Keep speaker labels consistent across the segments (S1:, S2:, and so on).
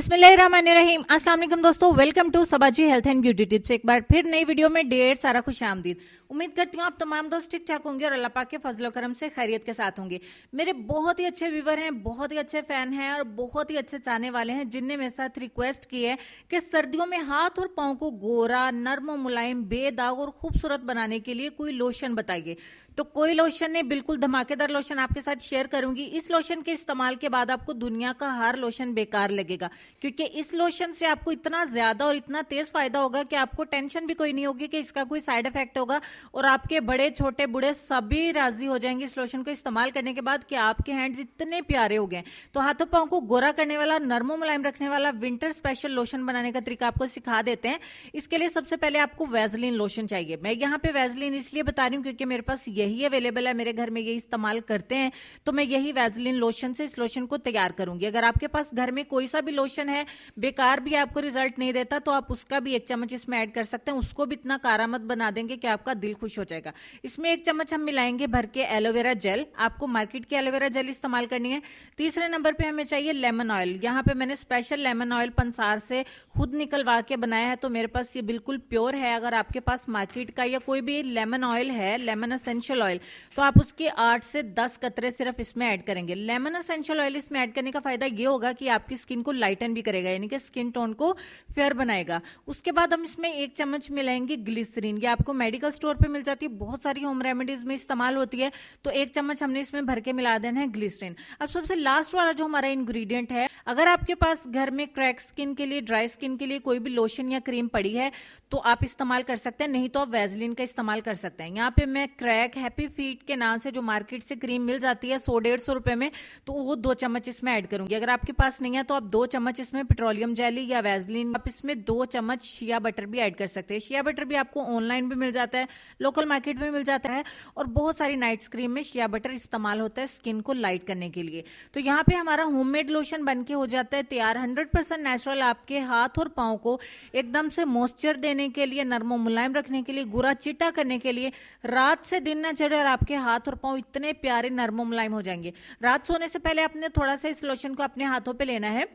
S1: बिस्मिल्लाहिर्रहमानिर्रहीम। अस्सलाम वालेकुम दोस्तों, welcome to Sabaji health and beauty tips. एक बार फिर नई वीडियो में ढेर सारा खुशामदीद। उम्मीद करती हूँ आप तमाम दोस्त ठीक ठाक होंगे और अल्लाह पाक के फजल करम से खैरियत के साथ होंगे। मेरे बहुत ही अच्छे व्यूवर हैं, बहुत ही अच्छे फैन हैं और बहुत ही अच्छे चाहने वाले हैं जिनने मेरे साथ रिक्वेस्ट की है कि सर्दियों में हाथ और पाँव को गोरा, नर्म, मुलायम, बेदाग और खूबसूरत बनाने के लिए कोई लोशन बताइए। तो कोई लोशन नहीं, बिल्कुल धमाकेदार लोशन आपके साथ शेयर करूंगी। इस लोशन के इस्तेमाल के बाद आपको दुनिया का हर लोशन बेकार लगेगा, क्योंकि इस लोशन से आपको इतना ज्यादा और इतना तेज फायदा होगा कि आपको टेंशन भी कोई नहीं होगी कि इसका कोई साइड इफेक्ट होगा। और आपके बड़े छोटे बूढ़े सभी राजी हो जाएंगे इस लोशन को इस्तेमाल करने के बाद कि आपके हैंड्स इतने प्यारे हो गए। तो हाथों पांव को गोरा करने वाला, नरमो मुलायम रखने वाला विंटर स्पेशल लोशन बनाने का तरीका आपको सिखा देते हैं। इसके लिए सबसे पहले आपको वैसलीन लोशन चाहिए। मैं यहाँ पे वैसलीन इसलिए बता रही हूँ क्योंकि मेरे पास यही अवेलेबल है, मेरे घर में यही इस्तेमाल करते हैं, तो मैं यही वैसलीन लोशन से इस लोशन को तैयार करूंगी। अगर आपके पास घर में कोई सा भी लोशन है, बेकार भी आपको रिजल्ट नहीं देता, तो आप उसका भी 1 चम्मच इसमें ऐड कर सकते हैं। उसको भी इतना कारामद बना देंगे कि आपका दिल खुश हो जाएगा। इसमें 1 चम्मच हम मिलाएंगे भर के एलोवेरा जेल। आपको मार्केट की एलोवेरा जेल इस्तेमाल करनी है। तीसरे नंबर पे हमें चाहिए लेमन ऑयल। यहाँ पे मैंने स्पेशल लेमन ऑयल पंसार से खुद निकलवा के बनाया है, तो मेरे पास ये बिल्कुल प्योर है। अगर आपके पास मार्केट का या कोई भी लेमन ऑयल है, लेमन एसेंशियल ऑयल, तो आप उसके 8 से 10 कतरे सिर्फ इसमें ऐड करेंगे। लेमन एसेंशियल ऑयल इसमें ऐड करने का फायदा ये होगा कि आपकी स्किन को लाइटन भी करेगा, यानी कि स्किन टोन को फेयर बनाएगा। उसके बाद हम इसमें 1 चम्मच मिलाएंगे ग्लिसरीन। ये आपको मेडिकल स्टोर पे मिल जाती है, बहुत सारी होम रेमेडीज में इस्तेमाल होती है। तो 1 चम्मच हमने इसमें भर के मिला देना है ग्लिसरीन। अब सबसे लास्ट वाला जो हमारा इंग्रेडिएंट है, अगर आपके पास घर में क्रैक स्किन के लिए, ड्राई स्किन के लिए कोई भी लोशन या क्रीम पड़ी है तो आप इस्तेमाल कर सकते हैं, नहीं तो आप वैसलीन का इस्तेमाल कर सकते हैं। यहाँ पे मैं क्रैक हैप्पी फीट के नाम से जो मार्केट से क्रीम मिल जाती है 100-150 रुपए में, तो वो 2 चम्मच इसमें ऐड करूंगी। अगर आपके पास नहीं है तो आप 2 चम्मच इसमें पेट्रोलियम जेली या वैसलीन, आप इसमें 2 चम्मच शिया बटर भी ऐड कर सकते हैं। शिया बटर भी आपको ऑनलाइन भी मिल जाता है, लोकल मार्केट में मिल जाता है, और बहुत सारी नाइट क्रीम में शिया बटर इस्तेमाल होता है स्किन को लाइट करने के लिए। तो यहाँ पे हमारा होममेड लोशन बनके हो जाता है तैयार। 100% नेचुरल, आपके हाथ और पाँव को एकदम से मॉइस्चर देने के लिए, नरम मुलायम रखने के लिए, गोरा चिट्टा करने के लिए। रात से दिन ना चढ़े और आपके हाथ और पाँव इतने प्यारे नरम मुलायम हो जाएंगे। रात सोने से पहले आपने थोड़ा सा इस लोशन को अपने हाथों पे लेना है,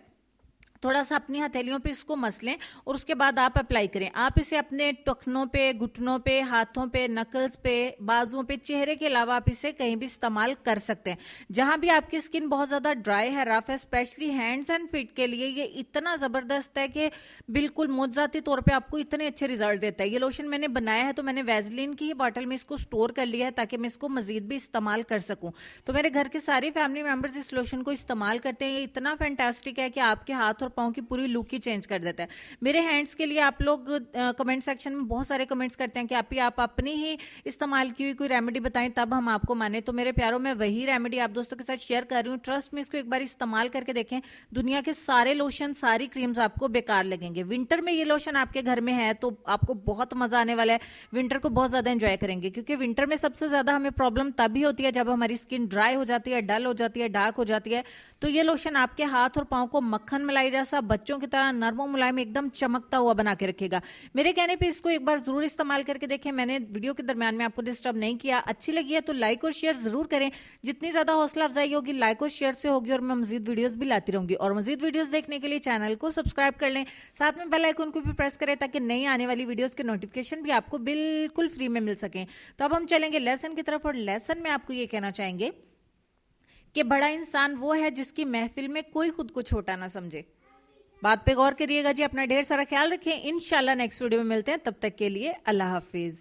S1: थोड़ा सा अपनी हथेलियों पे इसको मस लें और उसके बाद आप अप्लाई करें। आप इसे अपने टखनों पे, घुटनों पे, हाथों पे, नकल्स पे, बाजुओं पे, चेहरे के अलावा आप इसे कहीं भी इस्तेमाल कर सकते हैं। जहां भी आपकी स्किन बहुत ज्यादा ड्राई है, रफ है, स्पेशली हैंड्स एंड फीट के लिए ये इतना जबरदस्त है कि बिल्कुल मुआवजाती तौर पर आपको इतने अच्छे रिजल्ट देता है। ये लोशन मैंने बनाया है तो मैंने वैसलीन की ही बॉटल में इसको स्टोर कर लिया है ताकि मैं इसको मजीद भी इस्तेमाल कर सकूं। तो मेरे घर के सारे फैमिली मेंबर्स इस लोशन को इस्तेमाल करते हैं। ये इतना फैंटास्टिक है कि आपके हाथ और पाँव की पूरी लुक ही चेंज कर देता है। मेरे हैंड्स के लिए आप लोग कमेंट सेक्शन में बहुत सारे कमेंट्स करते हैं कि आप अपनी ही इस्तेमाल की हुई कोई रेमेडी बताएं तब हम आपको माने। तो मेरे प्यारों, मैं वही रेमेडी आप दोस्तों के साथ शेयर कर रही हूँ। ट्रस्ट में, इसको एक बार इस्तेमाल करके देखें। दुनिया के सारे लोशन, सारी क्रीम्स आपको बेकार लगेंगे। विंटर में ये लोशन आपके घर में है तो आपको बहुत मजा आने वाला है। विंटर को बहुत ज्यादा एंजॉय करेंगे, क्योंकि विंटर में सबसे ज्यादा हमें प्रॉब्लम तभी होती है जब हमारी स्किन ड्राई हो जाती है, डल हो जाती है, डार्क हो जाती है। तो ये लोशन आपके हाथ और पाँव को मक्खन मलाई जैसा, बच्चों की तरह नरम मुलायम, एकदम चमकता हुआ बना के रखेगा। मेरे कहने पे इसको एक बार जरूर इस्तेमाल करके देखें। मैंने वीडियो के दरमियान में आपको डिस्टर्ब नहीं किया। अच्छी लगी है तो लाइक और शेयर जरूर करें। जितनी ज्यादा हौसला अफजाई होगी लाइक और शेयर से होगी, और मैं मजीद वीडियोस भी लाती रहूंगी। और मजीद वीडियोस देखने के लिए चैनल को सब्सक्राइब कर लें, साथ में बेल आइकन को भी प्रेस करें ताकि नई आने वाली वीडियोस के नोटिफिकेशन भी आपको बिल्कुल फ्री में मिल सकें। तो अब हम चलेंगे लेसन की तरफ, और लेसन में आपको ये कहना चाहेंगे कि बड़ा इंसान वो है जिसकी महफिल में कोई खुद को छोटा ना समझे। बात पे गौर करिएगा जी। अपना ढेर सारा ख्याल रखें। इंशाल्लाह नेक्स्ट वीडियो में मिलते हैं, तब तक के लिए अल्लाह हाफिज।